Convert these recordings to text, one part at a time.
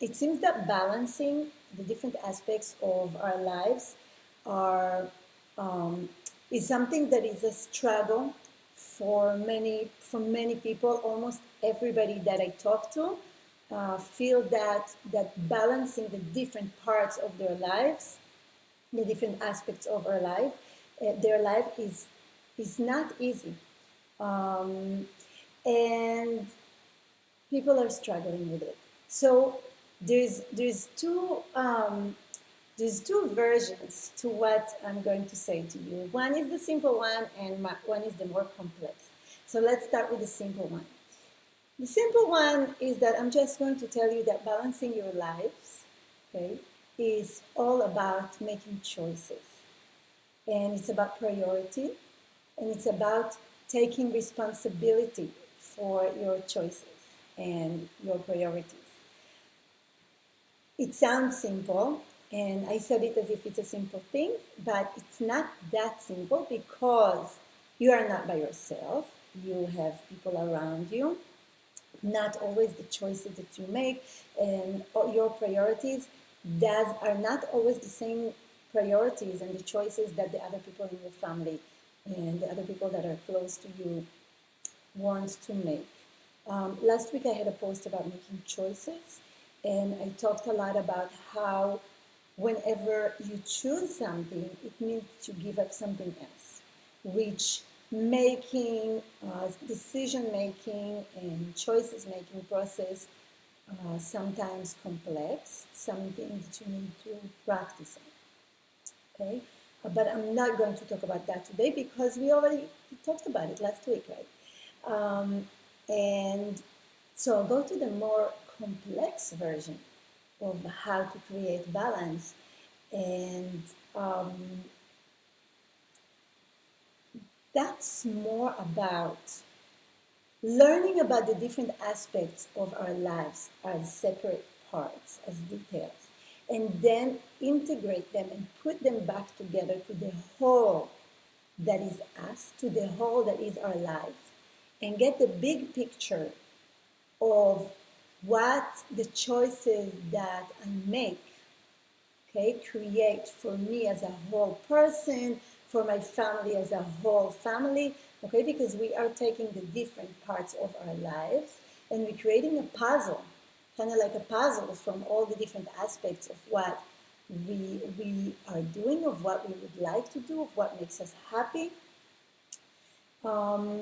it seems that balancing the different aspects of our lives are is something that is a struggle for many people. Almost everybody that I talk to feel that balancing the different parts of their lives, the different aspects of our life, their life is not easy, um, and people are struggling with it. So there's two versions to what I'm going to say to you. One is the simple one, and one is the more complex. So let's start with the simple one. The simple one is that I'm just going to tell you that balancing your lives, okay, is all about making choices. And it's about priority, and it's about taking responsibility for your choices and your priorities. It sounds simple, and I said it as if it's a simple thing, but it's not that simple because you are not by yourself. You have people around you. Not always the choices that you make and your priorities are not always the same priorities and the choices that the other people in your family and the other people that are close to you wants to make. Last week I had a post about making choices, and I talked a lot about how whenever you choose something, it means you give up something else, which making, decision making and choices making process sometimes complex, something that you need to practice on. Okay, but I'm not going to talk about that today because we already talked about it last week, right? And so I'll go to the more complex version of how to create balance. And that's more about learning about the different aspects of our lives as separate parts, as details, and then integrate them and put them back together to the whole that is us, to the whole that is our life, and get the big picture of what the choices that I make, okay, create for me as a whole person, for my family as a whole family, okay, because we are taking the different parts of our lives and we're creating a puzzle, kind of like a puzzle from all the different aspects of what we are doing, of what we would like to do, of what makes us happy. Um,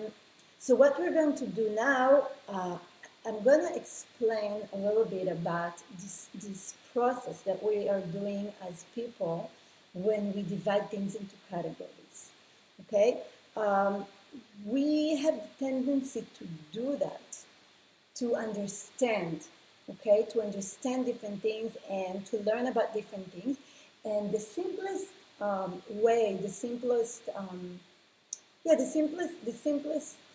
so what we're going to do now, I'm going to explain a little bit about this process that we are doing as people when we divide things into categories. Okay, we have the tendency to do that, to understand, okay, to understand different things and to learn about different things. And the simplest way, the simplest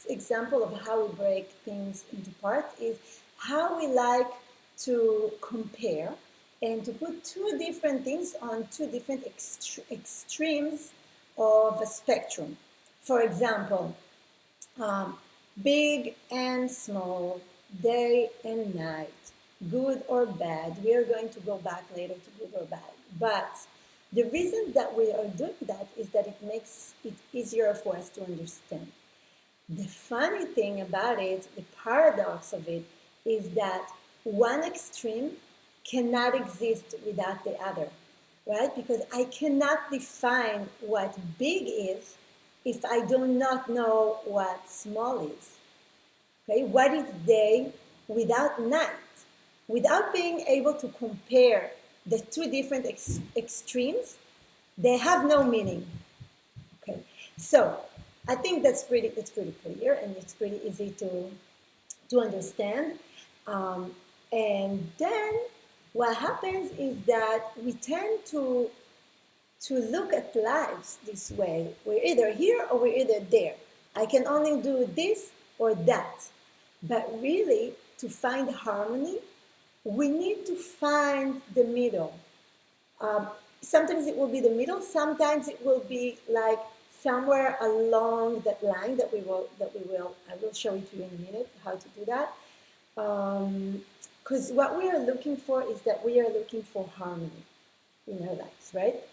example of how we break things into parts is how we like to compare and to put two different things on two different extremes of a spectrum. For example, um, big and small, day and night, good or bad. We are going to go back later to good or bad. But the reason that we are doing that is that it makes it easier for us to understand. The funny thing about it, the paradox of it, is that one extreme cannot exist without the other, right? Because I cannot define what big is if I do not know what small is. Okay, what is day without night? Without being able to compare the two different extremes, they have no meaning. Okay, so I think that's pretty clear and it's pretty easy to understand. And then what happens is that we tend to look at lives this way. We're either here or we're either there. I can only do this or that. But really, to find harmony, we need to find the middle. Um, Sometimes it will be the middle. Sometimes it will be like somewhere along that line I will show it to you in a minute how to do that. Um, Because what we are looking for is that we are looking for harmony in our lives, right?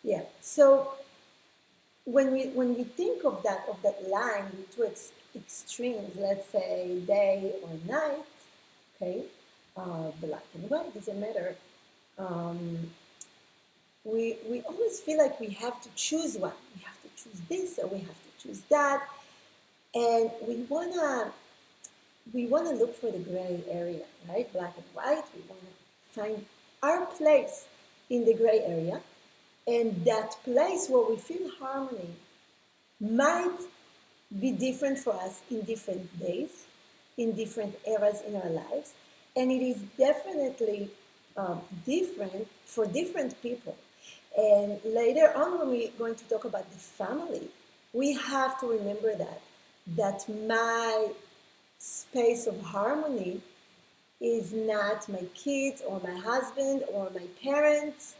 Yeah. So when we think of that line with two extremes, let's say day or night, okay, black and white doesn't matter. We always feel like we have to choose one. We have to choose this or we have to choose that, and we wanna look for the gray area, right? Black and white. We wanna find our place in the gray area, and that place where we feel harmony might be different for us in different days, in different eras in our lives, and it is definitely different for different people. And later on, when we're going to talk about the family, we have to remember that my space of harmony is not my kids or my husband or my parents,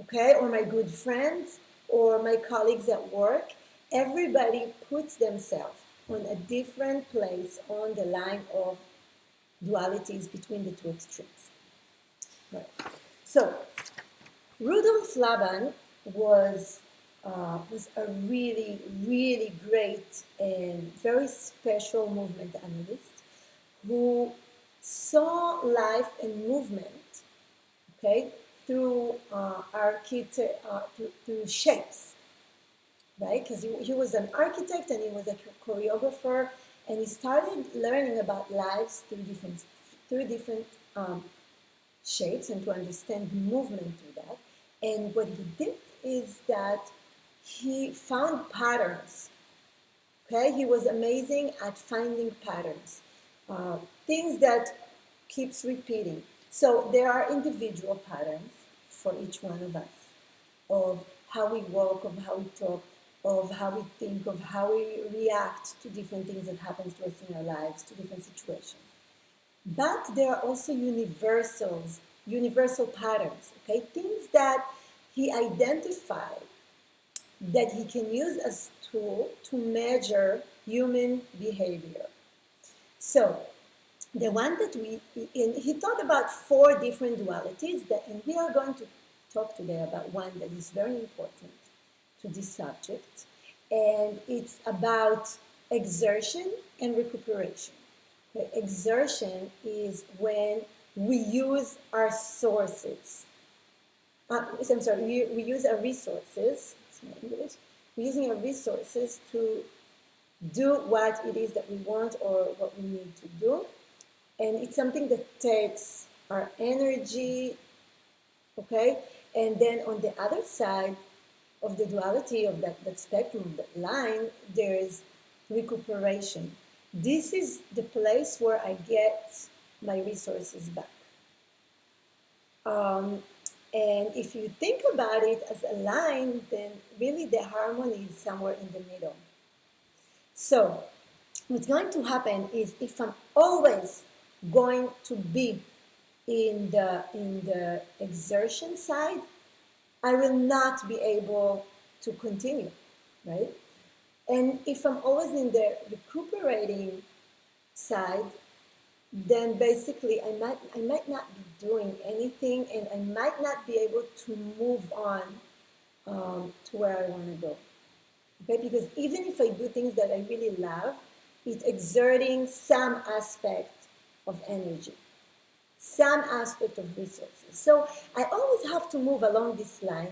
okay, or my good friends or my colleagues at work. Everybody puts themselves on a different place on the line of dualities between the two extremes. Right. So Rudolf Laban was a really, really great and very special movement analyst who saw life and movement, okay, through through shapes, right? Because he was an architect and he was a choreographer, and he started learning about lives through different shapes and to understand movement through that. And what he did is that he found patterns. Okay, he was amazing at finding patterns, things that keeps repeating. So there are individual patterns for each one of us of how we walk, of how we talk, of how we think, of how we react to different things that happen to us in our lives, to different situations. But there are also universal patterns, okay? Things that he identified that he can use as tool to measure human behavior. So the one that he thought about 4 different dualities, and we are going to talk today about one that is very important to this subject, and it's about exertion and recuperation. Okay? Exertion is when we use our sources. I'm sorry, we use our resources, it's my English, we're using our resources to do what it is that we want or what we need to do. And it's something that takes our energy, okay? And then on the other side of the duality of that spectrum, that line, there is recuperation. This is the place where I get my resources back. And if you think about it as a line, then really the harmony is somewhere in the middle. So what's going to happen is if I'm always going to be in the exertion side, I will not be able to continue, right? And if I'm always in the recuperating side, then basically I might not be doing anything, and I might not be able to move on to where I want to go. Okay, because even if I do things that I really love, it's exerting some aspect of energy, some aspect of resources. So I always have to move along this line.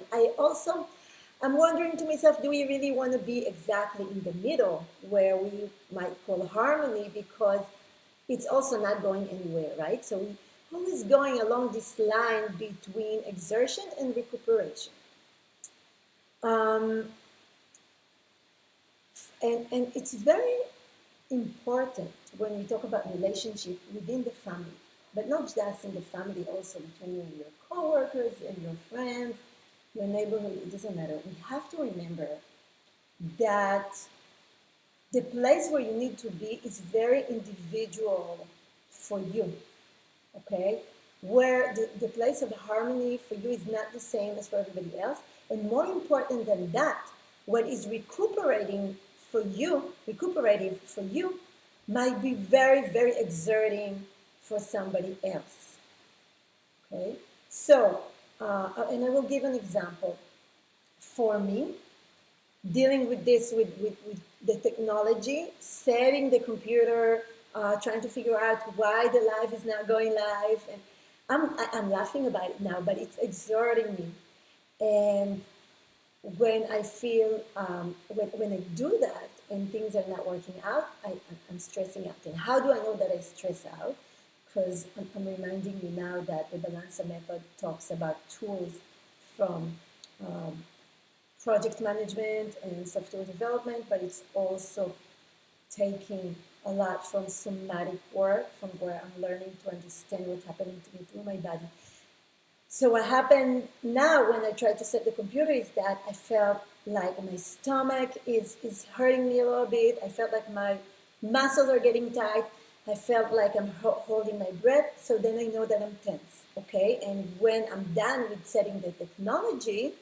I'm wondering to myself, do we really want to be exactly in the middle where we might call harmony, because it's also not going anywhere, right? So we're always going along this line between exertion and recuperation. And it's very important when we talk about relationship within the family, but not just in the family, also between you and your coworkers and your friends, your neighborhood, it doesn't matter. We have to remember that the place where you need to be is very individual for you, okay? Where the place of harmony for you is not the same as for everybody else. And more important than that, what is recuperative for you, might be very, very exerting for somebody else. Okay, so, and I will give an example. For me, dealing with this, with the technology, setting the computer, trying to figure out why the live is not going live, and I'm laughing about it now, but it's exerting me. And when I feel, when I do that and things are not working out, I'm stressing out. And how do I know that I stress out? Because I'm reminding you now that the Balanza method talks about tools from project management and software development, but it's also taking a lot from somatic work, from where I'm learning to understand what's happening to me through my body. So what happened now when I tried to set the computer is that I felt like my stomach is hurting me a little bit. I felt like my muscles are getting tight. I felt like I'm holding my breath. So then I know that I'm tense, okay? And when I'm done with setting the technology,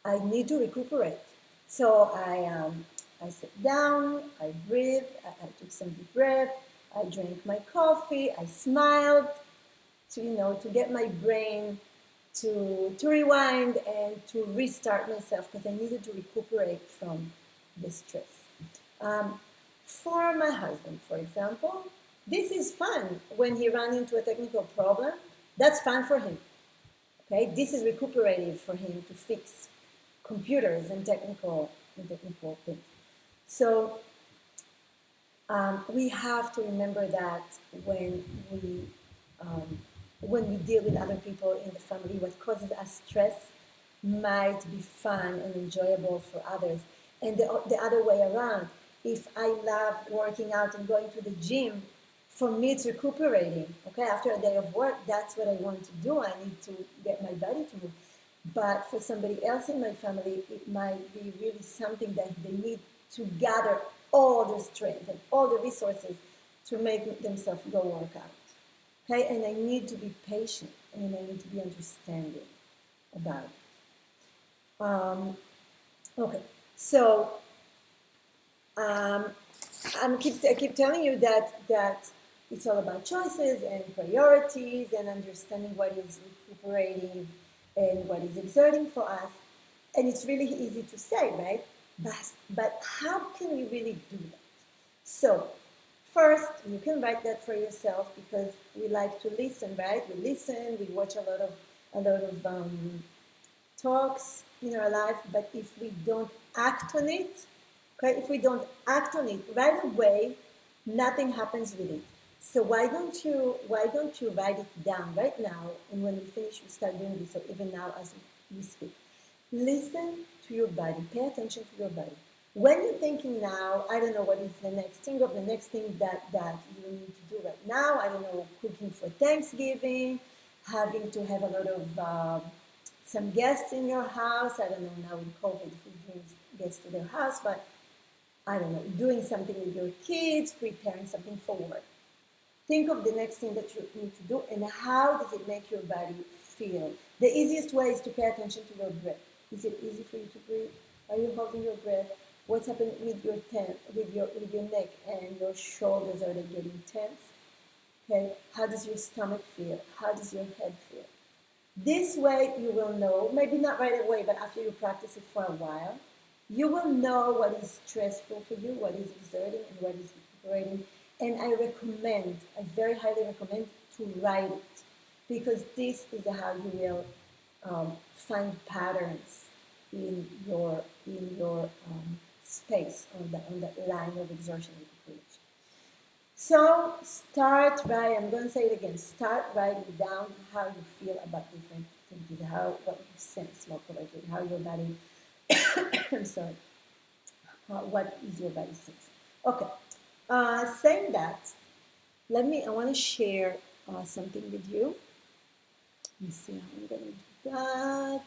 I need to recuperate. So I sat down, I breathed, I took some deep breath, I drank my coffee, I smiled, to get my brain to rewind and to restart myself, because I needed to recuperate from the stress. For my husband, for example, this is fun. When he ran into a technical problem, that's fun for him. Okay, this is recuperative for him to fix computers and technical things. So we have to remember that when we deal with other people in the family, what causes us stress might be fun and enjoyable for others. And the other way around, if I love working out and going to the gym, for me it's recuperating. Okay, after a day of work, that's what I want to do. I need to get my body to move. But for somebody else in my family, it might be really something that they need to gather all the strength and all the resources to make themselves go work out. Okay, and I need to be patient and I need to be understanding about it. Okay, so I keep telling you that it's all about choices and priorities and understanding what is recuperative and what is exerting for us. And it's really easy to say, right? But how can we really do that? So first, you can write that for yourself, because we like to listen, right? We listen, we watch a lot of talks in our life, but if we don't act on it, okay, if we don't act on it right away, nothing happens with it. So why don't you write it down right now, and when we finish, we start doing this, or even now as we speak. Listen to your body. Pay attention to your body. When you're thinking now, I don't know what is the next thing that you need to do right now. I don't know, cooking for Thanksgiving, having to have a lot of some guests in your house. I don't know now in COVID who brings guests to their house, but I don't know, doing something with your kids, preparing something for work. Think of the next thing that you need to do and how does it make your body feel. The easiest way is to pay attention to your breath. Is it easy for you to breathe? Are you holding your breath? What's happening with your neck and your shoulders? Are they getting tense? Okay. How does your stomach feel? How does your head feel? This way you will know, maybe not right away, but after you practice it for a while, you will know what is stressful for you, what is exerting, and what is recuperating. And I very highly recommend to write it, because this is how you will find patterns in your space on that line of exertion and recuperation. So I'm going to say it again, start writing down how you feel about different activities, what you sense more correctly, how your body, I'm sorry, what is your body sensing. Okay, saying that, I want to share something with you. Let me see how I'm going to do that.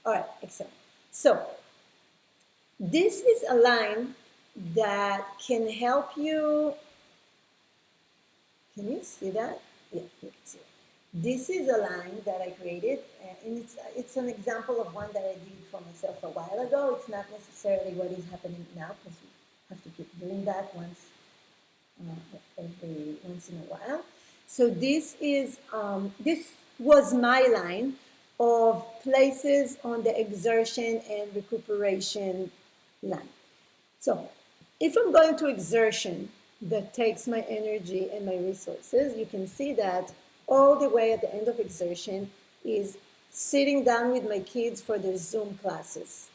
All right, excellent. So this is a line that can help you. Can you see that? Yeah, you can see it. This is a line that I created, and it's an example of one that I did for myself a while ago. It's not necessarily what is happening now, because we have to keep doing that every once in a while. So this was my line of places on the exertion and recuperation line. So if I'm going to exertion that takes my energy and my resources, you can see that all the way at the end of exertion is sitting down with my kids for their Zoom classes.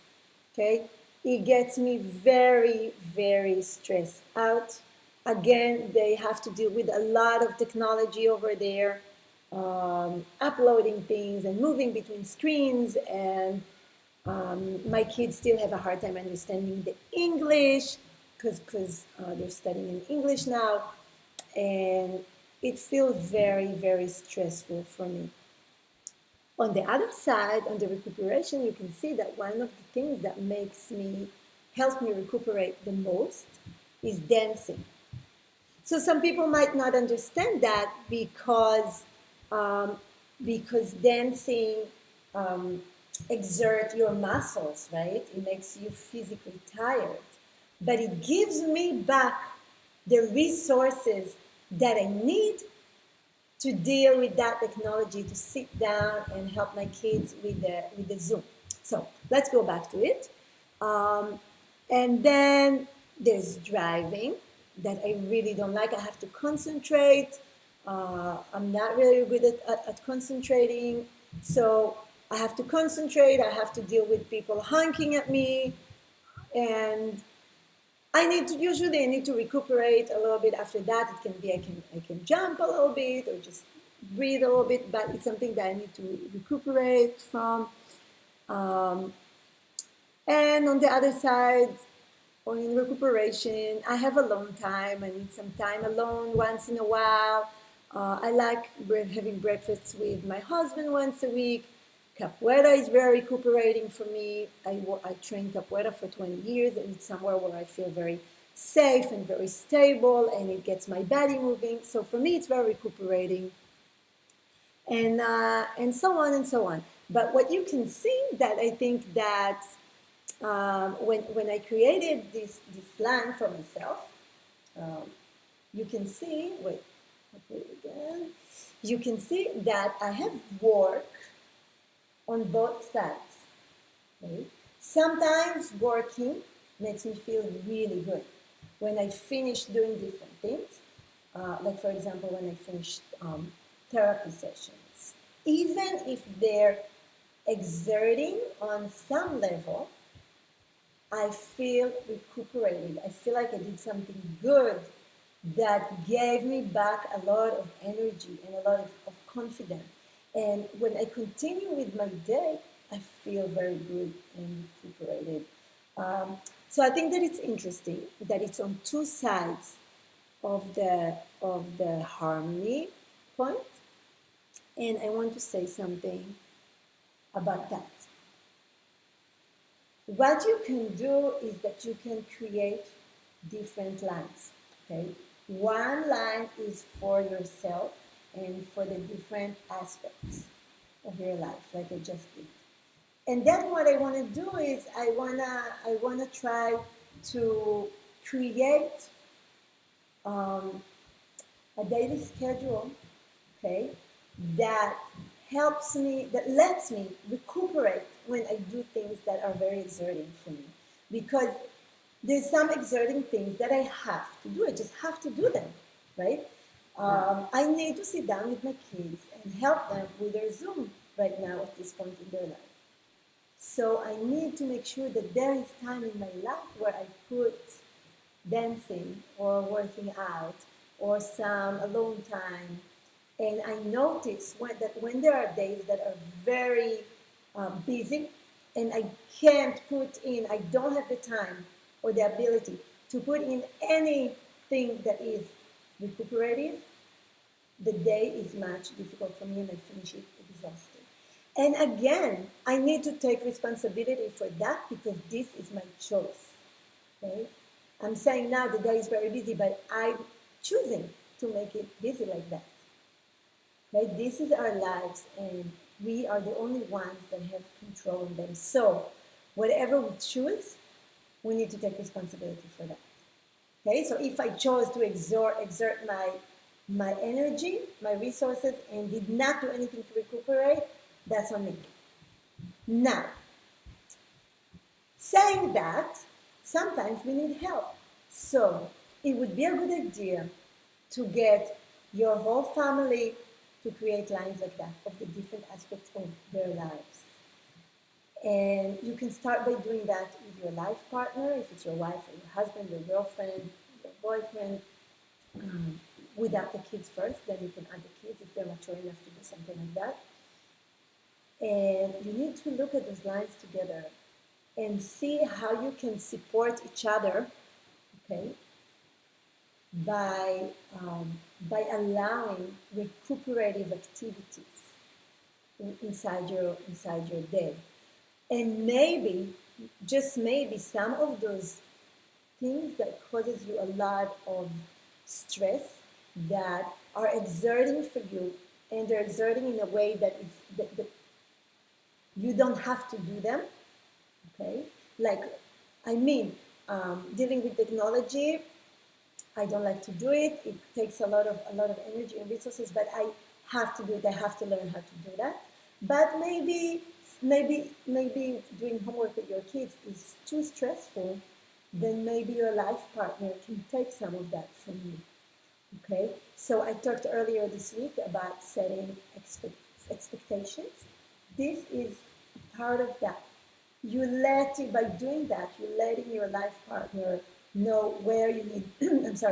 Okay? It gets me very, very stressed out. Again, they have to deal with a lot of technology over there, uploading things and moving between screens, and my kids still have a hard time understanding the English because they're studying in English now, and it feels very, very stressful for me. On the other side, on the recuperation, you can see that one of the things that helps me recuperate the most is dancing. So some people might not understand that um, because dancing exert your muscles, right? It makes you physically tired, but it gives me back the resources that I need to deal with that technology, to sit down and help my kids with the Zoom. So let's go back to it. And then there's driving that I really don't like. I have to concentrate. I'm not really good at concentrating. So I have to concentrate. I have to deal with people honking at me. And I need to recuperate a little bit after that. It can be I can jump a little bit or just breathe a little bit, but it's something that I need to recuperate from. Um, and on the other side, or in recuperation, I have alone time. I need some time alone once in a while. I like having breakfast with my husband once a week. Capoeira is very recuperating for me. I trained capoeira for 20 years, and it's somewhere where I feel very safe and very stable, and it gets my body moving. So for me, it's very recuperating, and so on and so on. But what you can see that I think that when I created this line for myself, um, you can see. Wait, I'll put it again. You can see that I have work on both sides. Okay? Sometimes working makes me feel really good. When I finish doing different things, like for example, when I finish therapy sessions, even if they're exerting on some level, I feel recuperated. I feel like I did something good that gave me back a lot of energy and a lot of confidence. And when I continue with my day, I feel very good and recuperated. So I think that it's interesting that it's on two sides of the harmony point, and I want to say something about that. What you can do is that you can create different lines. Okay, one line is for yourself and for the different aspects of your life, like I just did. And then what I want to do is I wanna try to create a daily schedule, okay, that that lets me recuperate when I do things that are very exerting for me. Because there's some exerting things that I have to do. I just have to do them, right? I need to sit down with my kids and help them with their Zoom right now at this point in their life. So I need to make sure that there is time in my life where I put dancing or working out or some alone time. And I notice that when there are days that are very busy and I don't have the time or the ability to put in anything that is recuperative, the day is much difficult for me and I finish it exhausted. And again, I need to take responsibility for that because this is my choice. Okay? I'm saying now the day is very busy, but I'm choosing to make it busy like that. Okay, this is our lives, and we are the only ones that have control of them. So, whatever we choose, we need to take responsibility for that. Okay, so if I chose to exert my energy, my resources, and did not do anything to recuperate, that's on me. Now, saying that, sometimes we need help. So it would be a good idea to get your whole family to create lines like that of the different aspects of their lives. And you can start by doing that with your life partner, if it's your wife or your husband, your girlfriend, your boyfriend, without the kids first. Then you can add the kids if they're mature enough to do something like that. And you need to look at those lines together and see how you can support each other, okay, by allowing recuperative activities inside your day. And maybe, just maybe, some of those things that causes you a lot of stress that are exerting for you, and they're exerting in a way that you don't have to do them, okay? Like, I mean, dealing with technology, I don't like to do it. It takes a lot of energy and resources, but I have to do it. I have to learn how to do that. But maybe doing homework with your kids is too stressful. Then maybe your life partner can take some of that from you. Okay. So I talked earlier this week about setting expectations. This is part of that. By doing that, you're letting your life partner know where you need,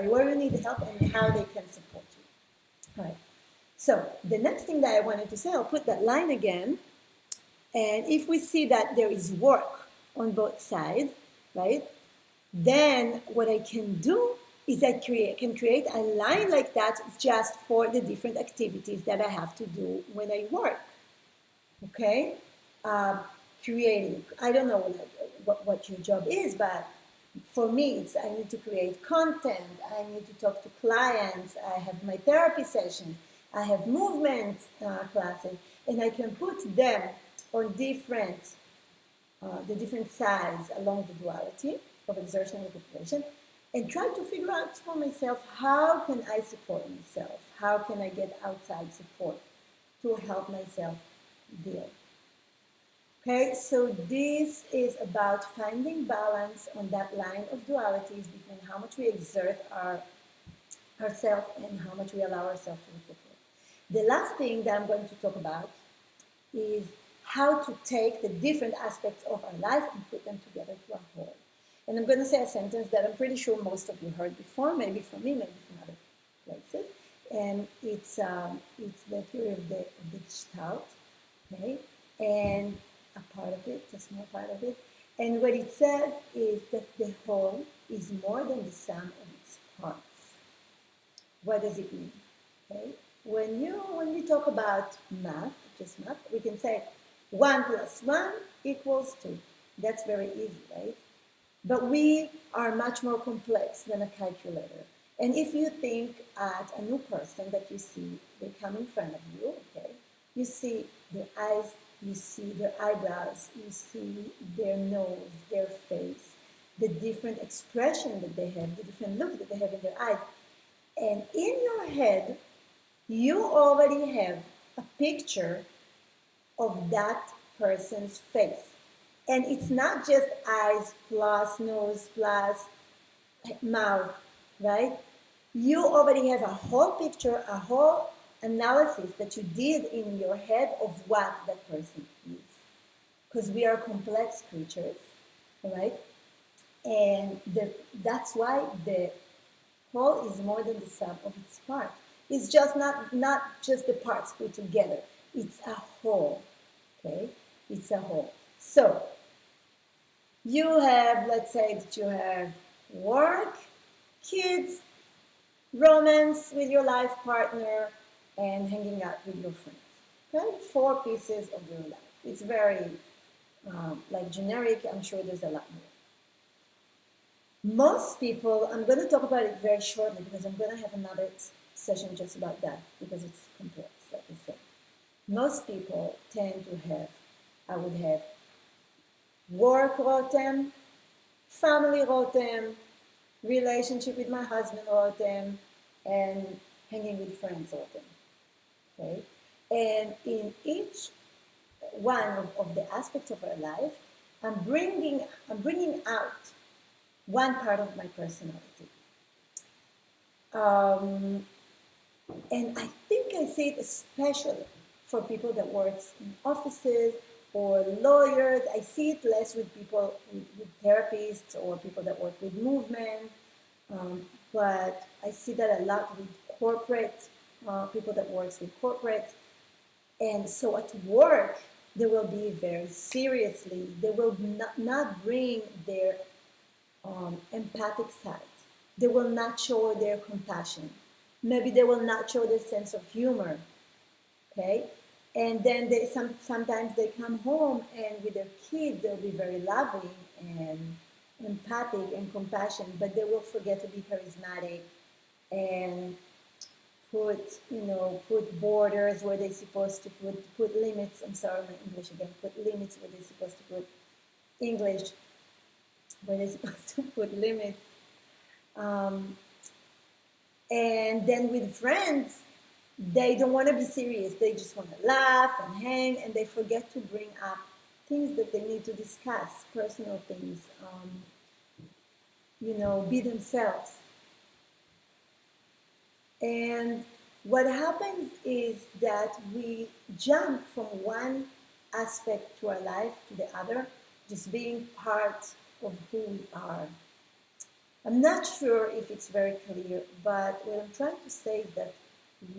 where you need help and how they can support you. All right. So the next thing that I wanted to say, I'll put that line again. And if we see that there is work on both sides, right, then what I can do is I can create a line like that just for the different activities that I have to do when I work. Okay? Creating, I don't know what your job is, but for me, it's I need to create content, I need to talk to clients, I have my therapy sessions, I have movement classes, and I can put them on the different sides along the duality of exertion and recuperation, and try to figure out for myself, how can I support myself? How can I get outside support to help myself deal? Okay, so this is about finding balance on that line of dualities between how much we exert ourselves and how much we allow ourselves to recuperate. The last thing that I'm going to talk about is how to take the different aspects of our life and put them together to a whole. And I'm going to say a sentence that I'm pretty sure most of you heard before, maybe from me, maybe from other places. And it's the theory of the Gestalt, okay? And a part of it, a small part of it. And what it says is that the whole is more than the sum of its parts. What does it mean? Okay? When we talk about math, just math, we can say 1 plus 1 equals 2. That's very easy, right? But we are much more complex than a calculator. And if you think at a new person that you see, they come in front of you, okay? You see their eyes, you see their eyebrows, you see their nose, their face, the different expression that they have, the different look that they have in their eyes. And in your head, you already have a picture of that person's face. And it's not just eyes plus nose plus mouth, right? You already have a whole picture, a whole analysis that you did in your head of what that person is. Because we are complex creatures, right? And that's why the whole is more than the sum of its parts. It's just not just the parts put together. It's a whole, okay? It's a whole. So, you have, let's say that you have work, kids, romance with your life partner, and hanging out with your friends. Okay? 4 pieces of your life. It's very generic. I'm sure there's a lot more. Most people, I'm going to talk about it very shortly because I'm going to have another session just about that because it's complex, like I most people tend to have, I would have work rotem, family rotem, relationship with my husband rotem, and hanging with friends rotem. Okay? And in each one of the aspects of our life, I'm bringing out one part of my personality. Um, and I think I see it especially for people that work in offices or lawyers. I see it less with people, with therapists or people that work with movement. But I see that a lot with corporate people that works with corporate. And so at work, they will be very seriously. They will not bring their empathic side. They will not show their compassion. Maybe they will not show their sense of humor. Okay, and then sometimes they come home and with their kid they'll be very loving and empathic and compassionate, but they will forget to be charismatic and put borders where they're supposed to put limits. I'm sorry, my English again. Put limits where they're supposed to put English where they're supposed to put limits. Um, and then with friends, they don't want to be serious. They just want to laugh and hang, and they forget to bring up things that they need to discuss, personal things. Be themselves. And what happens is that we jump from one aspect to our life to the other, just being part of who we are. I'm not sure if it's very clear, but what I'm trying to say is that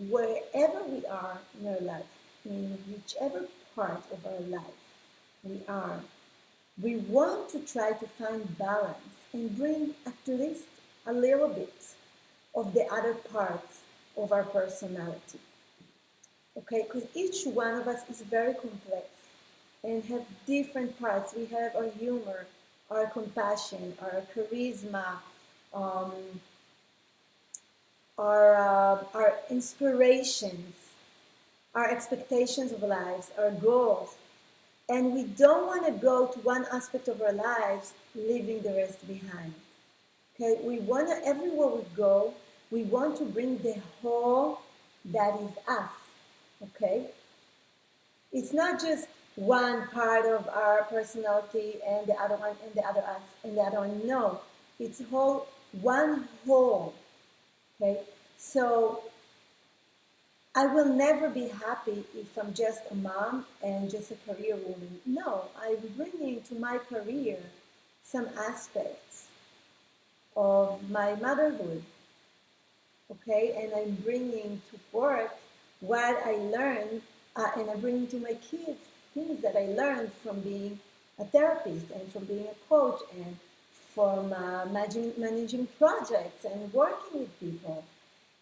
wherever we are in our life, in whichever part of our life we are, we want to try to find balance and bring at least a little bit of the other parts of our personality. Okay, because each one of us is very complex and have different parts. We have our humor, our compassion, our charisma, um, our inspirations, our expectations of lives, our goals. And we don't want to go to one aspect of our lives, leaving the rest behind. Okay, we want to, everywhere we go, we want to bring the whole that is us. Okay, it's not just one part of our personality and the other one and the other us and the other one. No, it's one whole. Okay, so I will never be happy if I'm just a mom and just a career woman. No, I'm bringing to my career some aspects of my motherhood, okay? And I'm bringing to work what I learned, and I'm bringing to my kids things that I learned from being a therapist and from being a coach and from managing projects and working with people.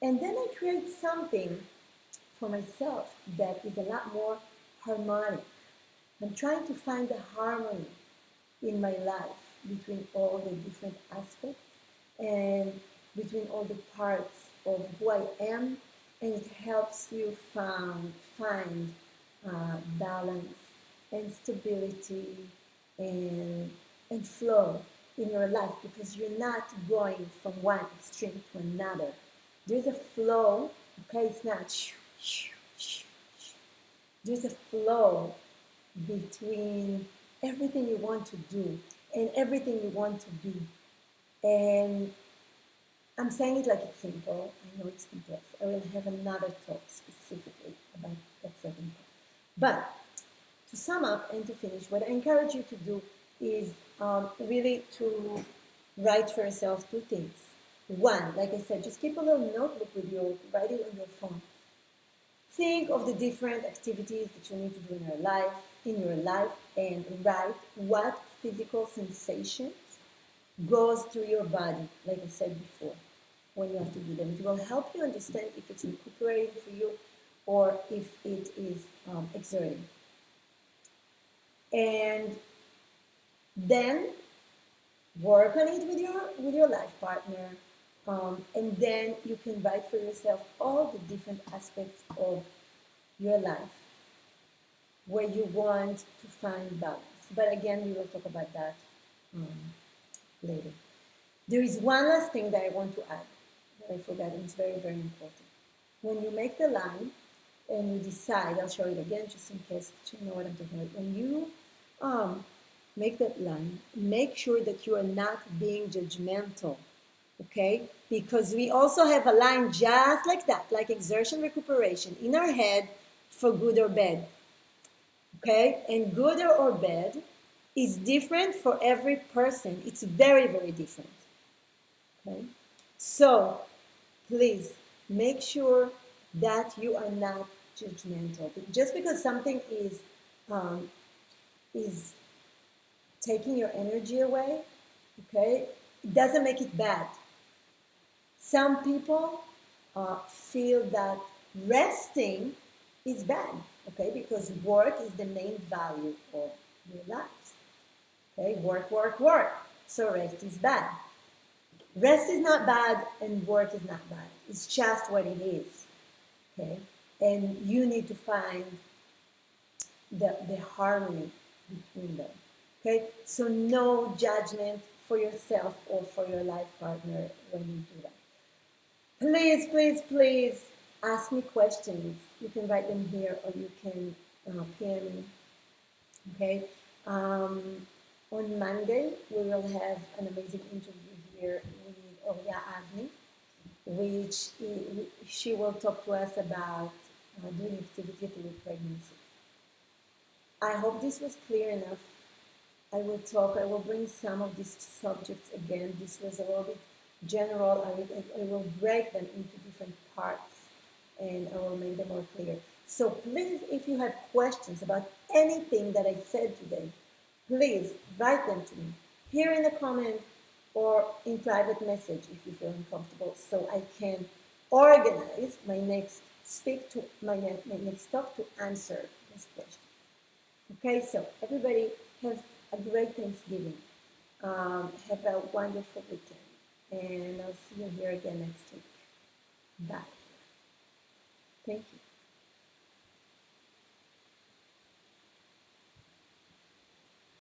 And then I create something for myself that is a lot more harmonic. I'm trying to find the harmony in my life between all the different aspects and between all the parts of who I am, and it helps you find balance and stability and flow in your life, because you're not going from one extreme to another. There's a flow, okay? It's not there's a flow between everything you want to do and everything you want to be. And I'm saying it like it's simple. I know it's complex. I will have another talk specifically about that second part. But to sum up and to finish, what I encourage you to do is really to write for yourself two things. One, like I said, just keep a little notebook with you, write it on your phone. Think of the different activities that you need to do in your life, and write what physical sensations goes through your body, like I said before, when you have to do them. It will help you understand if it's recuperating for you or if it is exerting. And then work on it with your life partner, and then you can write for yourself all the different aspects of your life. where you want to find balance. But again, we will talk about that later. There is one last thing that I want to add that I forgot, and it's very, very important. When you make the line and you decide, I'll show it again just in case to know what I'm talking about. When you make that line, make sure that you are not being judgmental, okay? Because we also have a line just like that, like exertion recuperation in our head for good or bad, okay? And good or bad is different for every person. It's very, very different, okay? So please make sure that you are not judgmental. Just because something is taking your energy away, okay, it doesn't make it bad. Some people feel that resting is bad, okay, because work is the main value of their lives. Okay, work, work, work. So rest is bad. Rest is not bad and work is not bad. It's just what it is. Okay? And you need to find the harmony between them. Okay? So no judgment for yourself or for your life partner when you do that. Please, please, please ask me questions. You can write them here or you can PM me. Okay? On Monday, we will have an amazing interview here with Oria Avni, which she will talk to us about doing activity through pregnancy. I hope this was clear enough. I will bring some of these subjects again. This was a little bit general. I will break them into different parts and I will make them more clear. So please, if you have questions about anything that I said today, please write them to me here in the comment or in private message if you feel uncomfortable, so I can organize my next next talk to answer these questions. Okay, so everybody have a great Thanksgiving. Have a wonderful weekend, and I'll see you here again next week. Bye. Thank you.